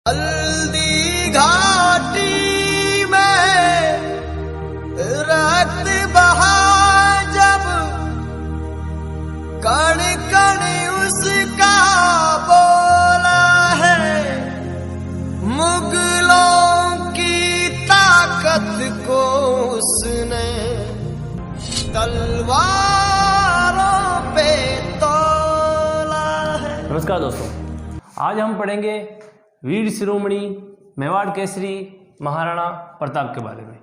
हल्दी घाटी में रक्त बहा जब कण कण उसका बोला है, मुगलों की ताकत को उसने तलवारों पे तोला है। नमस्कार दोस्तों, आज हम पढ़ेंगे वीर शिरोमणि मेवाड़ केसरी महाराणा प्रताप के बारे में।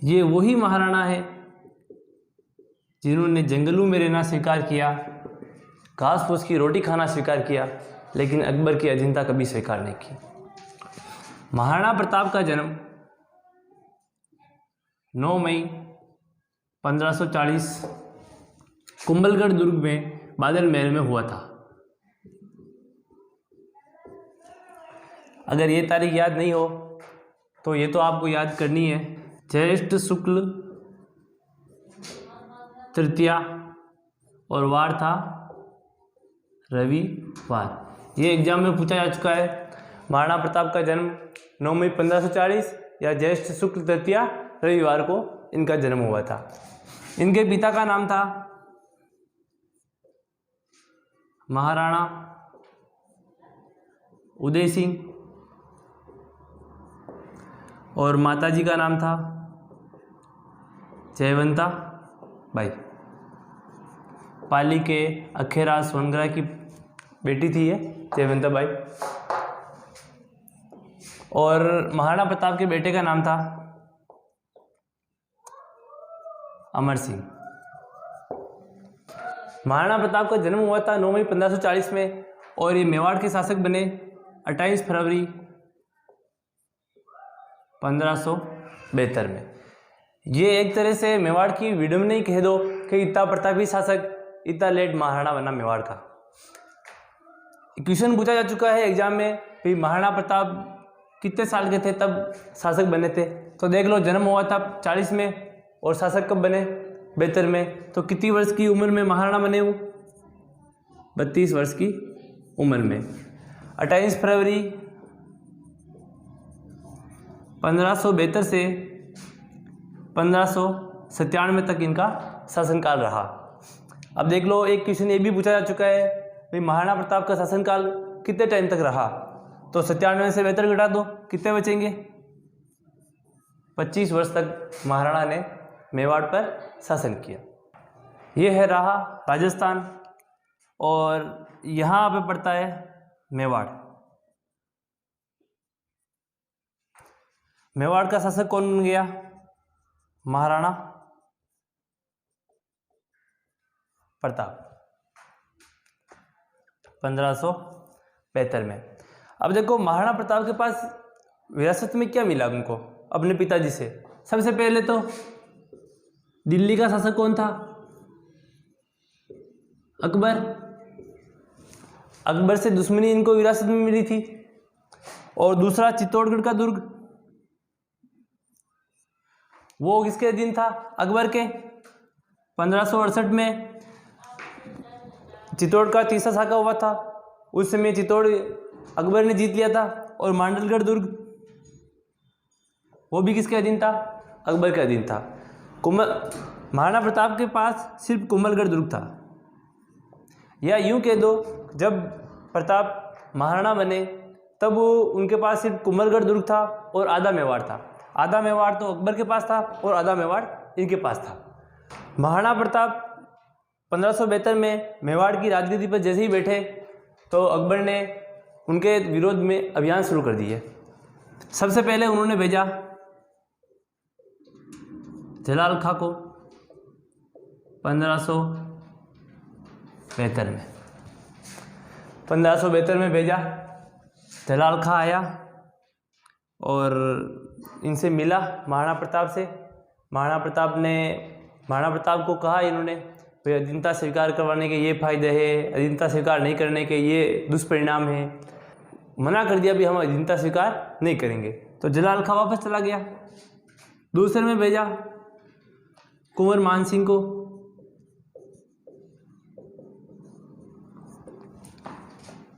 ये वही महाराणा है जिन्होंने जंगलों में रहना स्वीकार किया, घास फूस की रोटी खाना स्वीकार किया, लेकिन अकबर की अधीनता कभी स्वीकार नहीं की। महाराणा प्रताप का जन्म 9 मई 1540 कुंभलगढ़ दुर्ग में बादल महल में हुआ था। अगर ये तारीख याद नहीं हो तो ये तो आपको याद करनी है। ज्येष्ठ शुक्ल तृतीया और वार था रविवार। ये एग्जाम में पूछा जा चुका है। महाराणा प्रताप का जन्म 9 मई 1540 या ज्येष्ठ शुक्ल तृतीया रविवार को इनका जन्म हुआ था। इनके पिता का नाम था महाराणा उदय सिंह और माताजी का नाम था जयवंता बाई। पाली के अखेराज सोनगरा की बेटी थी ये जयवंता बाई। और महाराणा प्रताप के बेटे का नाम था अमर सिंह। महाराणा प्रताप का जन्म हुआ था 9 मई 1540 में और ये मेवाड़ के शासक बने 28 फरवरी 1572 में। ये एक तरह से मेवाड़ की विडम्बना ही कह दो कि इतना प्रतापी शासक इतना लेट महाराणा बना मेवाड़ का। क्वेश्चन पूछा जा चुका है एग्जाम में भी महाराणा प्रताप कितने साल के थे तब शासक बने थे। तो देख लो, जन्म हुआ था 40 में और शासक कब बने 72 में। तो कितनी वर्ष की उम्र में महाराणा बने वो? 32 वर्ष की उम्र में। 28 फरवरी 1572 से 1597 तक इनका शासनकाल रहा। अब देख लो, एक क्वेश्चन ये भी पूछा जा चुका है भाई महाराणा प्रताप का शासनकाल कितने टाइम तक रहा। तो 97 से 72 घटा दो, कितने बचेंगे? 25 वर्ष तक महाराणा ने मेवाड़ पर शासन किया। ये है रहा राजस्थान और यहाँ पे पड़ता है मेवाड़। मेवाड़ का शासक कौन बन गया? महाराणा प्रताप 1572 में। अब देखो, महाराणा प्रताप के पास विरासत में क्या मिला उनको अपने पिताजी से? सबसे पहले तो दिल्ली का शासक कौन था? अकबर। अकबर से दुश्मनी इनको विरासत में मिली थी। और दूसरा चित्तौड़गढ़ का दुर्ग, वो किसके अधीन था? अकबर के। 1568 में चित्तौड़ का तीसरा साका हुआ था। उस समय चित्तौड़ अकबर ने जीत लिया था। और मांडलगढ़ दुर्ग, वो भी किसके अधीन था? अकबर के अधीन था। महाराणा प्रताप के पास सिर्फ कुंभलगढ़ दुर्ग था। या यूं कह दो, जब प्रताप महाराणा बने तब उनके पास सिर्फ कुंभलगढ़ दुर्ग था और आधा मेवाड़ था। आधा मेवाड़ तो अकबर के पास था और आधा मेवाड़ इनके पास था। महाराणा प्रताप 1572 में मेवाड़ की राजगद्दी पर जैसे ही बैठे तो अकबर ने उनके विरोध में अभियान शुरू कर दिए। सबसे पहले उन्होंने भेजा जलाल खां को 1572 में। 1572 में भेजा। जलाल खां आया और इनसे मिला महाराणा प्रताप से। महाराणा प्रताप को कहा इन्होंने भाई अधीनता स्वीकार करवाने के ये फायदे हैं, अधीनता स्वीकार नहीं करने के ये दुष्परिणाम हैं। मना कर दिया भी हम अधीनता स्वीकार नहीं करेंगे। तो जलाल खां वापस चला गया। दूसरे में भेजा कुंवर मान सिंह को।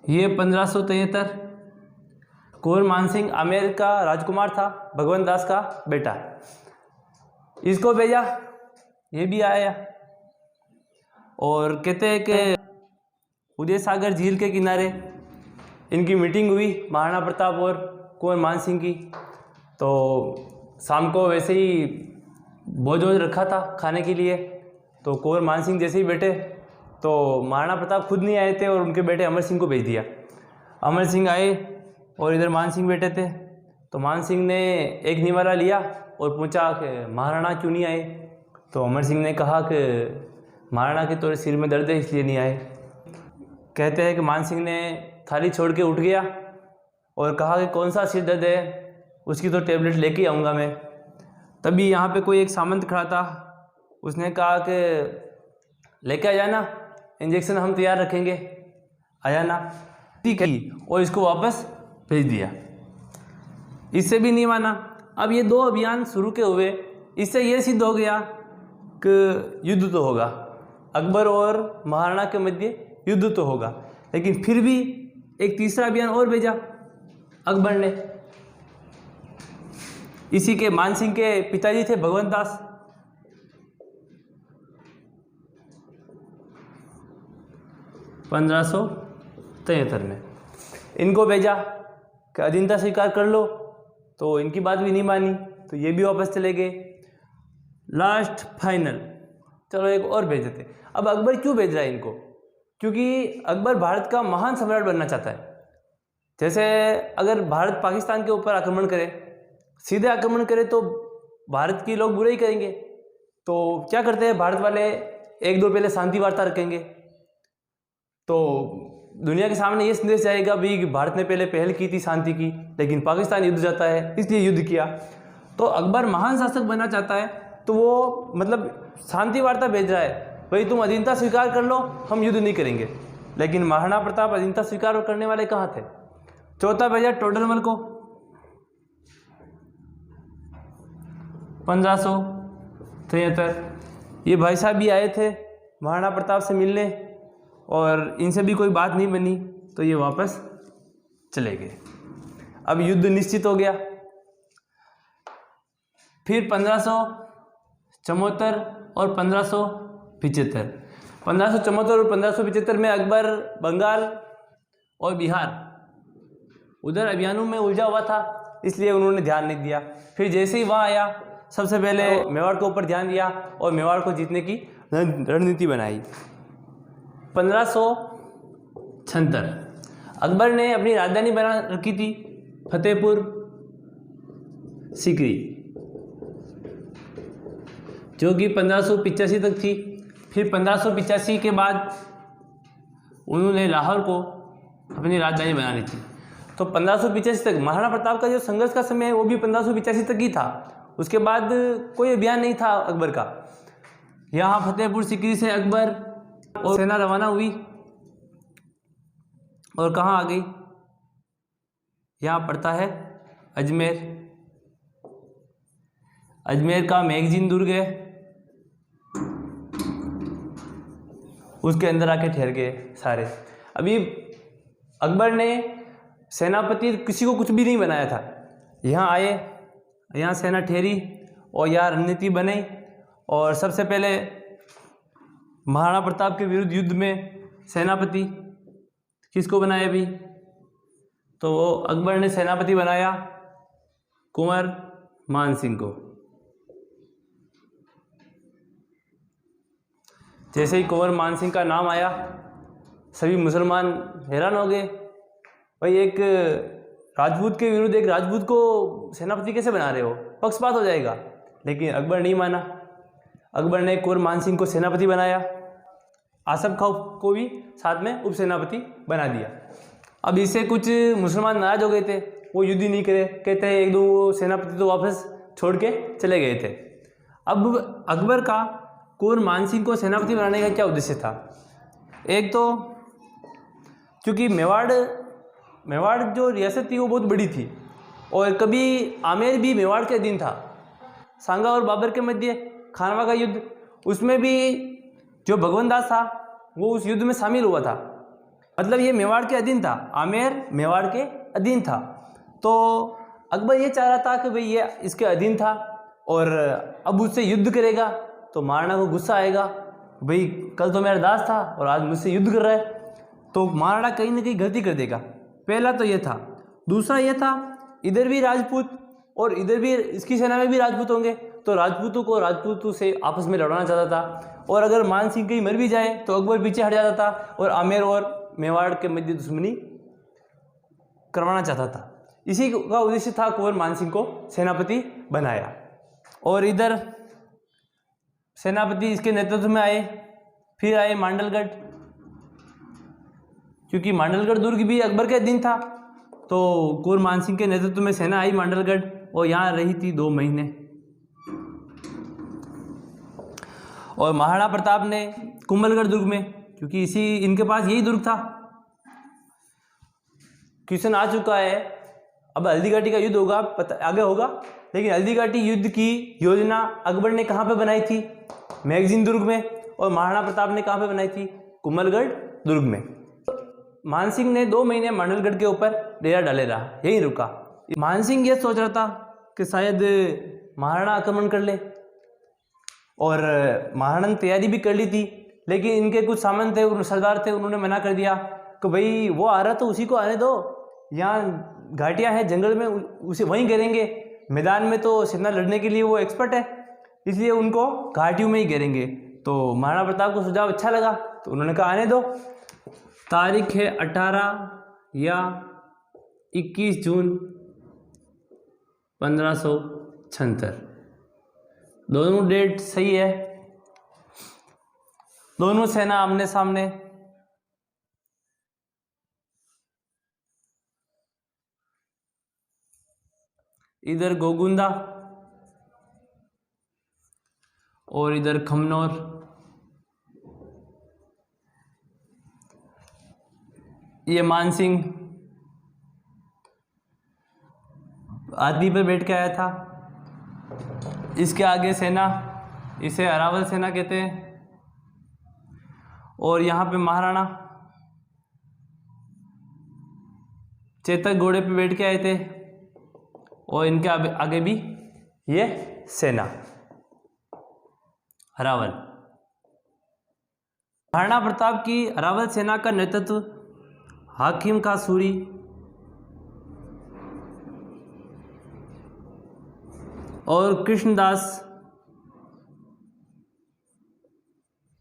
ये 1573 कुंवर मानसिंह आमेर का राजकुमार था, भगवंत दास का बेटा। इसको भेजा, ये भी आया और कहते हैं कि उदय सागर झील के किनारे इनकी मीटिंग हुई महाराणा प्रताप और कुंवर मानसिंह की। तो शाम को वैसे ही भोज वोज रखा था खाने के लिए। तो कुंवर मानसिंह जैसे ही बैठे तो महाराणा प्रताप खुद नहीं आए थे और उनके बेटे अमर सिंह को भेज दिया। अमर सिंह आए और इधर मान सिंह बैठे थे। तो मान सिंह ने एक निवाला लिया और पूछा कि महाराणा क्यों नहीं आए। तो अमर सिंह ने कहा कि महाराणा के तो सिर में दर्द है इसलिए नहीं आए। कहते हैं कि मान सिंह ने थाली छोड़ के उठ गया और कहा कि कौन सा सिर दर्द है, उसकी तो टेबलेट लेके आऊँगा मैं। तभी यहाँ पे कोई एक सामंत खड़ा था, उसने कहा कि लेके आ जाना, इंजेक्शन हम तैयार रखेंगे, आ जाना। ठीक है, और इसको वापस भेज दिया। इससे भी नहीं माना। अब ये 2 अभियान शुरू के हुए, इससे ये सिद्ध हो गया कि युद्ध तो होगा, अकबर और महाराणा के मध्य युद्ध तो होगा। लेकिन फिर भी एक तीसरा अभियान और भेजा अकबर ने। इसी के मानसिंह के पिताजी थे भगवंत दास। (1573) में इनको भेजा कि अधीनता स्वीकार कर लो। तो इनकी बात भी नहीं मानी, तो ये भी वापस चले गए। लास्ट फाइनल चलो एक और भेज देते। अब अकबर क्यों भेज रहा है इनको? क्योंकि अकबर भारत का महान सम्राट बनना चाहता है। जैसे अगर भारत पाकिस्तान के ऊपर आक्रमण करे, सीधे आक्रमण करे, तो भारत के लोग बुरे ही करेंगे। तो क्या करते हैं भारत वाले, 1-2 पहले शांति वार्ता रखेंगे। तो दुनिया के सामने ये संदेश जाएगा भी कि भारत ने पहले पहल की थी शांति की, लेकिन पाकिस्तान युद्ध जाता है इसलिए युद्ध किया। तो अकबर महान शासक बनना चाहता है, तो वो मतलब शांति वार्ता भेज रहा है, भाई तुम अधीनता स्वीकार कर लो, हम युद्ध नहीं करेंगे। लेकिन महाराणा प्रताप अधीनता स्वीकार करने वाले कहाँ थे? चौथा भेजा टोडरमल को 1573। ये भाई साहब भी आए थे महाराणा प्रताप से मिलने और इनसे भी कोई बात नहीं बनी, तो ये वापस चले गए। अब युद्ध निश्चित हो गया। फिर 1574 और 1575, 1574 और 1575 में अकबर बंगाल और बिहार उधर अभियानों में उलझा हुआ था, इसलिए उन्होंने ध्यान नहीं दिया। फिर जैसे ही वहाँ आया, सबसे पहले मेवाड़ के ऊपर ध्यान दिया और मेवाड़ को जीतने की रणनीति बनाई। 1576 अकबर ने अपनी राजधानी बना रखी थी फतेहपुर सीकरी, जो कि 1585 तक थी। फिर 1585 के बाद उन्होंने लाहौर को अपनी राजधानी बनानी थी। तो 1585 तक महाराणा प्रताप का जो संघर्ष का समय है वो भी 1585 तक ही था। उसके बाद कोई अभियान नहीं था अकबर का। यहाँ फतेहपुर सीकरी से अकबर और सेना रवाना हुई और कहाँ आ गई? यहाँ पड़ता है अजमेर। अजमेर का मैगजीन दुर्ग है, उसके अंदर आके ठहर गए सारे। अभी अकबर ने सेनापति किसी को कुछ भी नहीं बनाया था। यहाँ आए, यहाँ सेना ठहरी और यहाँ रणनीति बनाई। और सबसे पहले महाराणा प्रताप के विरुद्ध युद्ध में सेनापति किसको बनाया भी? तो वो अकबर ने सेनापति बनाया कुंवर मानसिंह को। जैसे ही कुंवर मानसिंह का नाम आया, सभी मुसलमान हैरान हो गए, भाई एक राजपूत के विरुद्ध एक राजपूत को सेनापति कैसे बना रहे हो, पक्षपात हो जाएगा। लेकिन अकबर नहीं माना। अकबर ने कुंवर मानसिंह को सेनापति बनाया, आसफ खां को भी साथ में उप सेनापति बना दिया। अब इससे कुछ मुसलमान नाराज हो गए थे, वो युद्ध ही नहीं करे, कहते हैं 1-2 सेनापति तो वापस छोड़ के चले गए थे। अब अकबर का कुंवर मानसिंह को सेनापति बनाने का क्या उद्देश्य था? एक तो क्योंकि मेवाड़ जो रियासत थी वो बहुत बड़ी थी और कभी आमेर भी मेवाड़ के अधीन था। सांगा और बाबर के मध्य खानवा का युद्ध, उसमें भी जो भगवंत दास था वो उस युद्ध में शामिल हुआ था। मतलब ये मेवाड़ के अधीन था, आमेर मेवाड़ के अधीन था। तो अकबर ये चाह रहा था कि भाई ये इसके अधीन था और अब उससे युद्ध करेगा तो महाराणा को गुस्सा आएगा, भाई कल तो मेरा दास था और आज मुझसे युद्ध कर रहा है, तो महाराणा कहीं ना कहीं गलती कर देगा। पहला तो ये था। दूसरा ये था, इधर भी राजपूत और इधर भी इसकी सेना में भी राजपूत होंगे, तो राजपूतों को राजपूतों से आपस में लड़ाना चाहता था, और अगर मान सिंह कहीं मर भी जाए तो अकबर पीछे हट जाता था और आमेर और मेवाड़ के मध्य दुश्मनी करवाना चाहता था। इसी का उद्देश्य था कुंवर मान सिंह को सेनापति बनाया। और इधर सेनापति इसके नेतृत्व में आए। फिर आए मांडलगढ़, क्योंकि मांडलगढ़ दुर्ग भी अकबर के अधीन था, तो कुंवर मान सिंह के नेतृत्व में सेना आई मांडलगढ़ और यहाँ रही थी 2 महीने। और महाराणा प्रताप ने कुंभलगढ़ दुर्ग में, क्योंकि इनके पास यही दुर्ग था। क्वेश्चन आ चुका है, अब हल्दी घाटी का युद्ध होगा, आगे होगा, लेकिन हल्दी घाटी युद्ध की योजना अकबर ने कहाँ पे बनाई थी? मैगजीन दुर्ग में। और महाराणा प्रताप ने कहाँ पे बनाई थी? कुंभलगढ़ दुर्ग में। मान सिंह ने 2 महीने मांडलगढ़ के ऊपर डेरा डाले रहा, यहीं रुका। मान सिंह ये सोच रहा था कि शायद महाराणा आक्रमण कर ले, और महाराणा ने तैयारी भी कर ली थी, लेकिन इनके कुछ सामंत थे, सरदार थे, उन्होंने मना कर दिया कि भाई वो आ रहा तो उसी को आने दो, यहाँ घाटियाँ हैं जंगल में, उसे वहीं करेंगे, मैदान में तो सेना लड़ने के लिए वो एक्सपर्ट है, इसलिए उनको घाटियों में ही घेरेंगे। तो महाराणा प्रताप को सुझाव अच्छा लगा, तो उन्होंने कहा आने दो। तारीख है 18 या 21 जून 1576, दोनों डेट सही है। दोनों सेना आमने सामने। इधर गोगुंदा और इधर खमनौर। ये मान सिंह हाथी पर बैठ के आया था। इसके आगे सेना, इसे अरावल सेना कहते हैं। और यहाँ पे महाराणा चेतक घोड़े पे बैठ के आए थे, और इनके आगे भी ये सेना अरावल। महाराणा प्रताप की अरावल सेना का नेतृत्व हाकिम का सूरी और कृष्णदास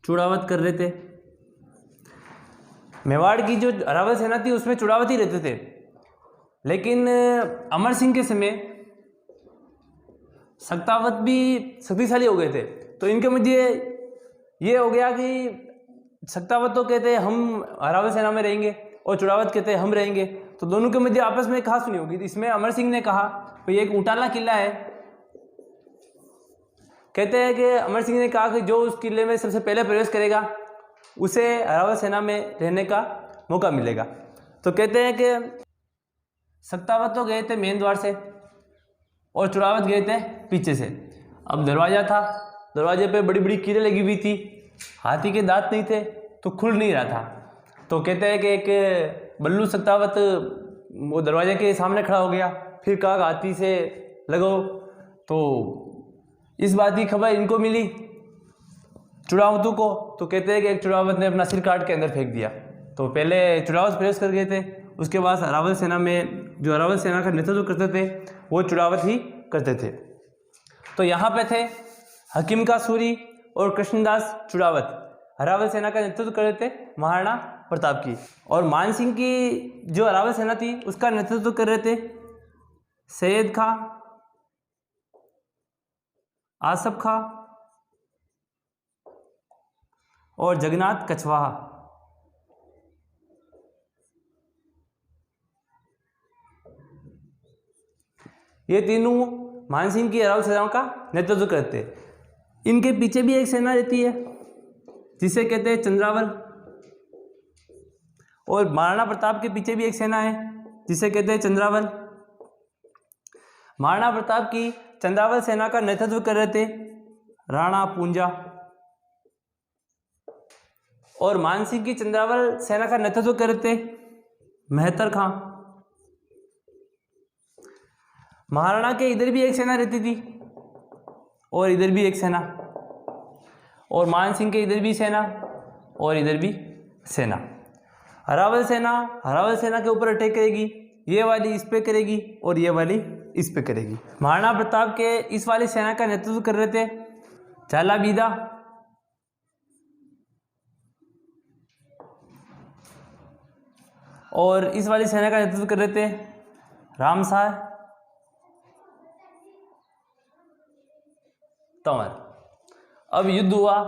चुड़ावत कर रहे थे। मेवाड़ की जो अरावल सेना थी उसमें चुड़ावत ही रहते थे, लेकिन अमर सिंह के समय सक्तावत भी शक्तिशाली हो गए थे, तो इनके मध्य ये हो गया कि सक्तावत तो कहते हैं हम अरावल सेना में रहेंगे और चुड़ावत कहते हैं हम रहेंगे, तो दोनों के मध्य आपस में कहा सुनी होगी। इसमें अमर सिंह ने कहा, भाई एक ऊंटाला किला है, कहते हैं कि अमर सिंह ने कहा कि जो उस किले में सबसे पहले प्रवेश करेगा उसे अरावल सेना में रहने का मौका मिलेगा। तो कहते हैं कि सक्तावत तो गए थे मेन द्वार से और चुड़ावत गए थे पीछे से। अब दरवाज़ा था, दरवाजे पे बड़ी बड़ी कीलें लगी हुई थी, हाथी के दांत नहीं थे तो खुल नहीं रहा था। तो कहते हैं कि एक बल्लू सक्तावत वो दरवाजे के सामने खड़ा हो गया, फिर कहा हाथी से लगो। तो इस बात की खबर इनको मिली चुड़ावतों को, तो कहते हैं कि एक चुड़ावत ने अपना सिर काट के अंदर फेंक दिया। तो पहले चुड़ावत प्रवेश कर गए थे, उसके बाद अरावल सेना में जो अरावल सेना का नेतृत्व करते थे वो चुड़ावत ही करते थे। तो यहाँ पे थे हकीम का सूरी और कृष्णदास चुड़ावत, अरावल सेना का नेतृत्व कर रहे थे महाराणा प्रताप की। और मान सिंह की जो अरावल सेना थी उसका नेतृत्व कर रहे थे सैयद खां, आसफ खां और जगन्नाथ कछवाहा। ये तीनों मान सिंह की अरावल सेनाओं का नेतृत्व करते। इनके पीछे भी एक सेना रहती है जिसे कहते हैं चंद्रावल, और महाराणा प्रताप के पीछे भी एक सेना है जिसे कहते हैं चंद्रावल। महाराणा प्रताप की चंद्रावल सेना का नेतृत्व कर रहे थे राणा पूंजा, और मान सिंह की चंद्रावल सेना का नेतृत्व कर रहे थे मेहतर खां। महाराणा के इधर भी एक सेना रहती थी और इधर भी एक सेना, और मान सिंह के इधर भी सेना और इधर भी सेना। हरावल सेना के ऊपर अटैक करेगी, ये वाली इस पे करेगी और ये वाली इस पे करेगी। महाराणा प्रताप के इस वाली सेना का नेतृत्व कर रहे थे झाला बीदा, और इस वाली सेना का नेतृत्व कर रहे थे रामसाय तंवर। अब युद्ध हुआ,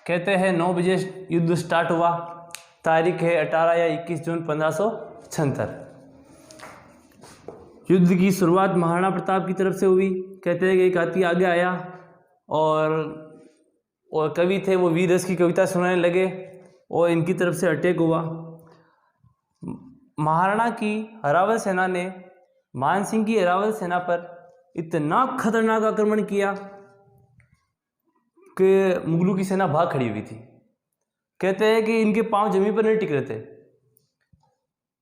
कहते हैं 9 बजे युद्ध स्टार्ट हुआ। तारीख है 18 या 21 जून 1576। युद्ध की शुरुआत महाराणा प्रताप की तरफ से हुई। कहते हैं कि एक हाथी आगे आया और कवि थे, वो वीर रस की कविता सुनाने लगे और इनकी तरफ से अटैक हुआ। महाराणा की हरावल सेना ने मान सिंह की हरावल सेना पर इतना खतरनाक आक्रमण किया कि मुगलों की सेना भाग खड़ी हुई थी। कहते हैं कि इनके पांव जमीन पर नहीं टिक रहे थे।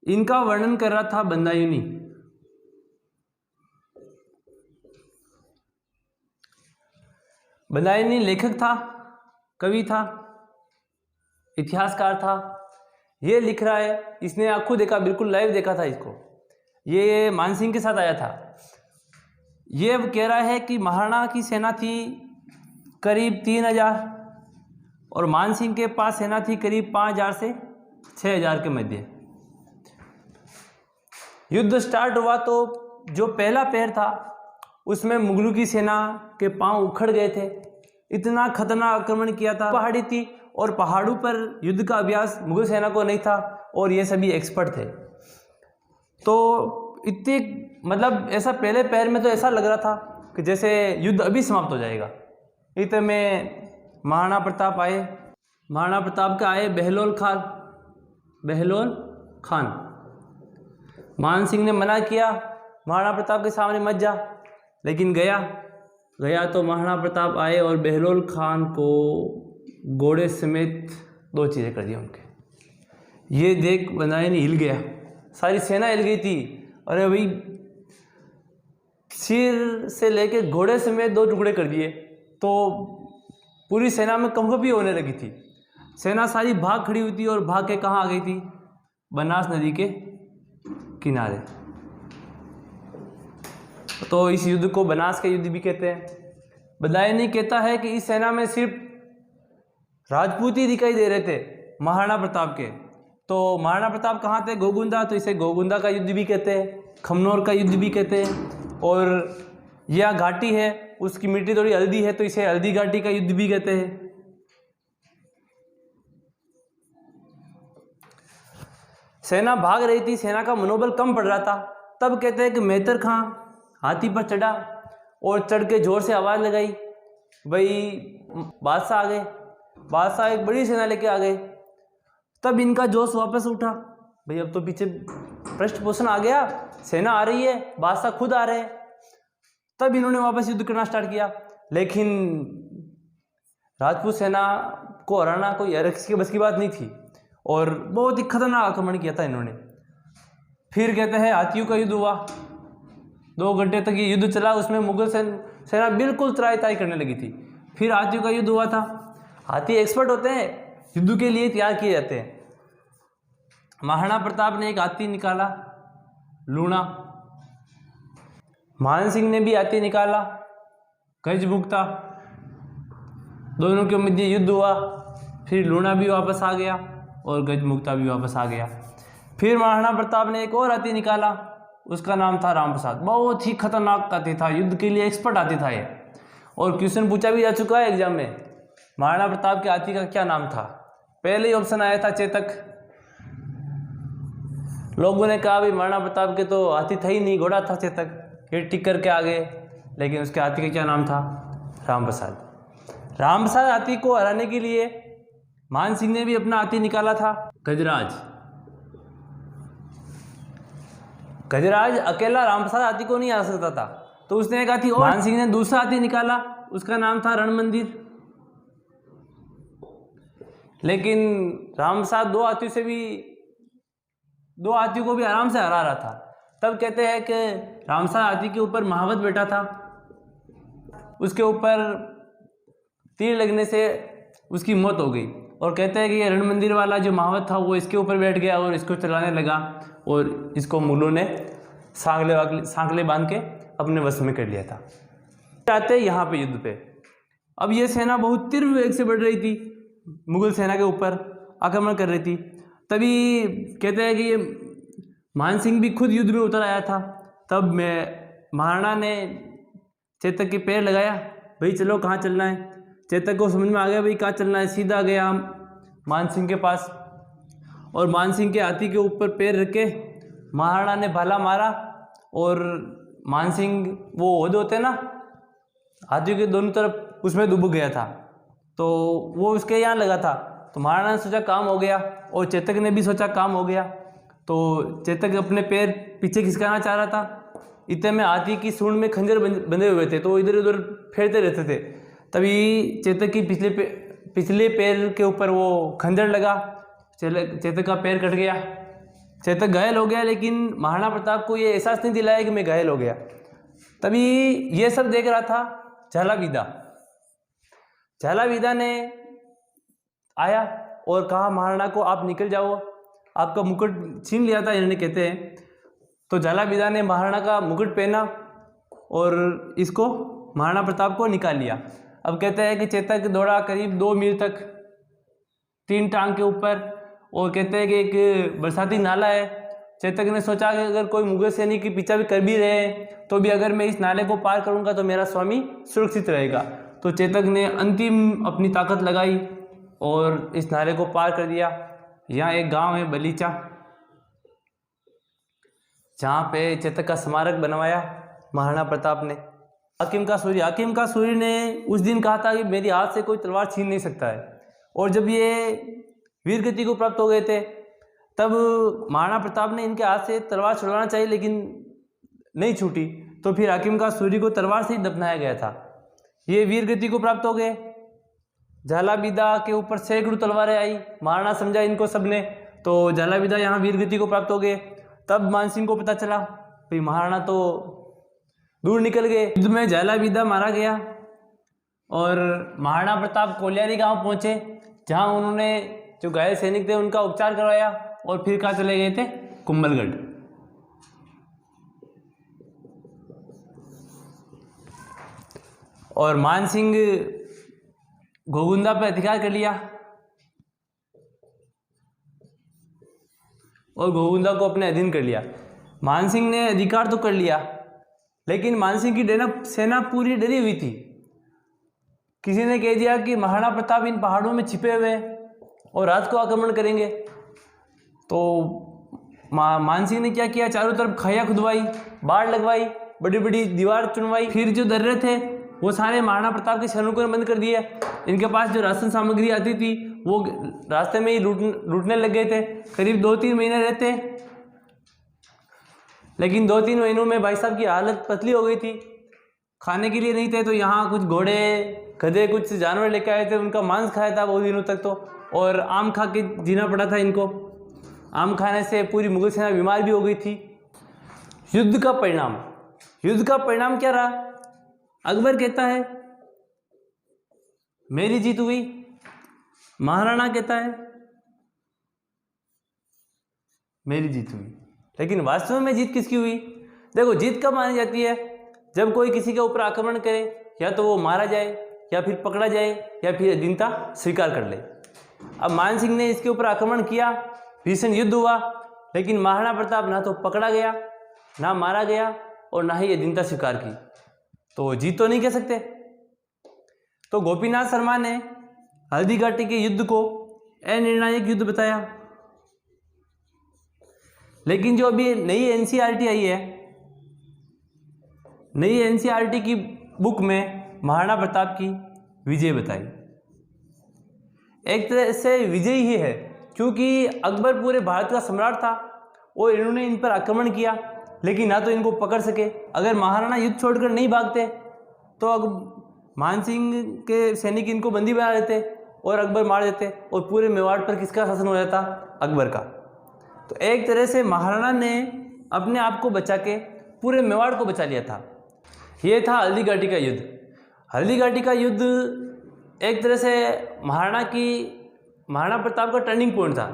इनका वर्णन कर रहा था बंदायुनी। बंदायुनी लेखक था, कवि था, इतिहासकार था। ये लिख रहा है, इसने आंखों देखा, बिल्कुल लाइव देखा था इसको। ये मान सिंह के साथ आया था। ये कह रहा है कि महाराणा की सेना थी करीब 3000 और मान सिंह के पास सेना थी करीब 5000 से 6000 के मध्य। युद्ध स्टार्ट हुआ तो जो पहला पैर था उसमें मुगलों की सेना के पांव उखड़ गए थे। इतना खतरनाक आक्रमण किया था। पहाड़ी थी और पहाड़ों पर युद्ध का अभ्यास मुगल सेना को नहीं था और ये सभी एक्सपर्ट थे। तो इतने मतलब ऐसा पहले पैर में तो ऐसा लग रहा था कि जैसे युद्ध अभी समाप्त हो जाएगा। इतने में महाराणा प्रताप आए। महाराणा प्रताप का आए बहलोल खान। मान सिंह ने मना किया, महाराणा प्रताप के सामने मत जा, लेकिन गया तो महाराणा प्रताप आए और बहलोल खान को घोड़े समेत 2 चीज़ें कर दी उनके। ये देख बंदायुनी हिल गया, सारी सेना हिल गई थी। अरे भाई, सिर से लेके घोड़े समेत 2 टुकड़े कर दिए तो पूरी सेना में कंपकपी होने लगी थी। सेना सारी भाग खड़ी हुई थी और भाग के कहाँ आ गई थी? बनास नदी के किनारे। तो इस युद्ध को बनास का युद्ध भी कहते हैं। बंदायुनी कहता है कि इस सेना में सिर्फ राजपूत ही दिखाई दे रहे थे महाराणा प्रताप के। तो महाराणा प्रताप कहाँ थे? गोगुंदा। तो इसे गोगुंदा का युद्ध भी कहते हैं, खमनोर का युद्ध भी कहते हैं। और यह घाटी है, उसकी मिट्टी थोड़ी हल्दी है तो इसे हल्दी घाटी का युद्ध भी कहते हैं। सेना भाग रही थी, सेना का मनोबल कम पड़ रहा था। तब कहते हैं कि मेहतर खां हाथी पर चढ़ा और चढ़ के जोर से आवाज़ लगाई, भाई बादशाह आ गए। बादशाह एक बड़ी सेना लेके आ गए। तब इनका जोश वापस उठा, भाई अब तो पीछे पृष्ठपोषण आ गया, सेना आ रही है, बादशाह खुद आ रहे हैं। तब इन्होंने वापस युद्ध करना स्टार्ट किया। लेकिन राजपूत सेना को हराना कोई किसी के बस की बात नहीं थी और बहुत ही खतरनाक आक्रमण किया था इन्होंने। फिर कहते हैं हाथियों का युद्ध हुआ। 2 घंटे तक ये युद्ध चला। उसमें मुगल सेना बिल्कुल त्राई करने लगी थी। फिर हाथियों का युद्ध हुआ था। हाथी एक्सपर्ट होते हैं, युद्ध के लिए तैयार किए जाते हैं। महाराणा प्रताप ने एक हाथी निकाला, लूणा। मान सिंह ने भी हाथी निकाला, गजमुक्ता। दोनों के मध्य युद्ध हुआ। फिर लूणा भी वापस आ गया और गजमुक्ता भी वापस आ गया। फिर महाराणा प्रताप ने एक और हाथी निकाला, उसका नाम था रामप्रसाद। बहुत ही खतरनाक हाथी था, युद्ध के लिए एक्सपर्ट हाथी था ये। और क्वेश्चन पूछा भी जा चुका है एग्जाम में, महाराणा प्रताप के हाथी का क्या नाम था? पहले ही ऑप्शन आया था चेतक। लोगों ने कहा भाई महाराणा प्रताप के तो हाथी था ही नहीं, घोड़ा था चेतक, ये टिक करके आ गए। लेकिन उसके हाथी का क्या नाम था? रामप्रसाद। रामप्रसाद हाथी को हराने के लिए मान सिंह ने भी अपना हाथी निकाला था, गजराज। गजराज अकेला रामप्रसाद हाथी को नहीं हरा सकता था, तो उसने एक हाथी और, मान सिंह ने दूसरा हाथी निकाला, उसका नाम था रणमंदिर। लेकिन रामप्रसाद दो हाथियों को भी आराम से हरा रहा था। तब कहते हैं कि रामप्रसाद हाथी के ऊपर महावत बैठा था, उसके ऊपर तीर लगने से उसकी मौत हो गई। और कहते हैं कि ये रण मंदिर वाला जो महावत था वो इसके ऊपर बैठ गया और इसको चलाने लगा और इसको मुगलों ने सांकले बांध के अपने वश में कर लिया था। आते यहाँ पे युद्ध पे, अब ये सेना बहुत तीव्र वेग से बढ़ रही थी, मुगल सेना के ऊपर आक्रमण कर रही थी। तभी कहते हैं कि ये मान सिंह भी खुद युद्ध में उतर आया था। तब महाराणा ने चेतक के पैर लगाया, भाई चलो कहाँ चलना है। चेतक को समझ में आ गया भाई कहाँ चलना है, सीधा गया मान सिंह के पास और मान सिंह के हाथी के ऊपर पैर रख के महाराणा ने भाला मारा और मान सिंह वो ओहदे होते ना हाथियों के दोनों तरफ, उसमें डूब गया था। तो वो उसके यहाँ लगा था। तो महाराणा ने सोचा काम हो गया और चेतक ने भी सोचा काम हो गया। तो चेतक अपने पैर पीछे खिसकाना चाह रहा था, इतने में हाथी की सूंड में खंजर बंधे हुए थे, तो वो इधर उधर फेरते रहते थे। तभी चेतक की पिछले पैर के ऊपर वो खंजर लगा, चेतक का पैर कट गया, चेतक घायल हो गया। लेकिन महाराणा प्रताप को ये एहसास नहीं दिलाया कि मैं घायल हो गया। तभी ये सब देख रहा था झालावीदा ने आया और कहा महाराणा को आप निकल जाओ, आपका मुकुट छीन लिया था इन्होंने, कहते हैं। तो झालावीदा ने महाराणा का मुकुट पहना और इसको महाराणा प्रताप को निकाल लिया। अब कहते हैं कि चेतक दौड़ा करीब 2 मील तक 3 टांग के ऊपर, और कहते हैं कि एक बरसाती नाला है। चेतक ने सोचा कि अगर कोई मुगल सैनिक की पीछा भी कर भी रहे हैं तो भी अगर मैं इस नाले को पार करूंगा तो मेरा स्वामी सुरक्षित रहेगा। तो चेतक ने अंतिम अपनी ताकत लगाई और इस नाले को पार कर दिया। यहाँ एक गांव है बलीचा, जहाँ पे चेतक का स्मारक बनवाया महाराणा प्रताप ने। हाकिम का सूरी ने उस दिन कहा था कि मेरी हाथ से कोई तलवार छीन नहीं सकता है। और जब ये वीरगति को प्राप्त हो गए थे तब महाराणा प्रताप ने इनके हाथ से तलवार छुड़वाना चाहिए, लेकिन नहीं छूटी। तो फिर हाकिम का सूरी को तलवार से ही दफनाया गया था। ये वीरगति को प्राप्त हो गए। झालावीदा के ऊपर सैकड़ों तलवारें आई, महाराणा समझा इनको सबने, तो झालावीदा यहाँ वीरगति को प्राप्त हो गए। तब मानसिंह को पता चला भाई महाराणा तो दूर निकल गए। युद्ध में झालावीदा मारा गया और महाराणा प्रताप कोलियारी गांव पहुंचे, जहां उन्होंने जो घायल सैनिक थे उनका उपचार करवाया और फिर कहाँ चले गए थे, कुंभलगढ़। और मान सिंह घोगुंदा पर अधिकार कर लिया और घोगुंदा को अपने अधीन कर लिया। मान सिंह ने अधिकार तो कर लिया, लेकिन मान सिंह की सेना पूरी डरी हुई थी। किसी ने कह दिया कि महाराणा प्रताप इन पहाड़ों में छिपे हुए हैं और रात को आक्रमण करेंगे। तो मान सिंह ने क्या किया, चारों तरफ खाया खुदवाई, बाढ़ लगवाई, बड़ी बड़ी दीवार चुनवाई। फिर जो दर्रे थे वो सारे महाराणा प्रताप के सैनिकों ने बंद कर दिए। इनके पास जो राशन सामग्री आती थी वो रास्ते में ही लूटने लग गए थे। करीब 2-3 महीने रहते, लेकिन 2-3 महीनों में भाई साहब की हालत पतली हो गई थी, खाने के लिए नहीं थे। तो यहाँ कुछ घोड़े गधे कुछ जानवर लेके आए थे, उनका मांस खाया था बहुत दिनों तक। तो और आम खा के जीना पड़ा था इनको। आम खाने से पूरी मुगल सेना बीमार भी हो गई थी। युद्ध का परिणाम क्या रहा? अकबर कहता है मेरी जीत हुई, महाराणा कहता है मेरी जीत हुई। लेकिन वास्तव में जीत किसकी हुई? देखो, जीत कब मानी जाती है? जब कोई किसी के ऊपर आक्रमण करे, या तो वो मारा जाए या फिर पकड़ा जाए या फिर अधीनता स्वीकार कर ले। अब मान सिंह ने इसके ऊपर आक्रमण किया, भीषण युद्ध हुआ, लेकिन महाराणा प्रताप ना तो पकड़ा गया, ना मारा गया और ना ही अधीनता स्वीकार की, तो जीत तो नहीं कह सकते। तो गोपीनाथ शर्मा ने हल्दी घाटी के युद्ध को अनिर्णायक युद्ध बताया। लेकिन जो अभी नई एनसीईआरटी आई है, नई एनसीईआरटी की बुक में महाराणा प्रताप की विजय बताई। एक तरह से विजय ही है, क्योंकि अकबर पूरे भारत का सम्राट था और इन्होंने इन पर आक्रमण किया, लेकिन ना तो इनको पकड़ सके। अगर महाराणा युद्ध छोड़कर नहीं भागते तो मान सिंह के सैनिक इनको बंदी बना लेते और अकबर मार देते और पूरे मेवाड़ पर किसका शासन हो जाता? अकबर का। तो एक तरह से महाराणा ने अपने आप को बचा के पूरे मेवाड़ को बचा लिया था। ये था हल्दी घाटी का युद्ध। हल्दी घाटी का युद्ध एक तरह से महाराणा प्रताप का टर्निंग पॉइंट था।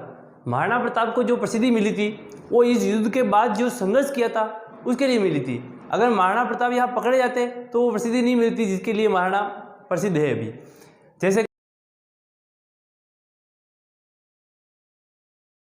महाराणा प्रताप को जो प्रसिद्धि मिली थी वो इस युद्ध के बाद जो संघर्ष किया था उसके लिए मिली थी। अगर महाराणा प्रताप यहाँ पकड़े जाते तो वो प्रसिद्धि नहीं मिलती जिसके लिए महाराणा प्रसिद्ध है अभी। जैसे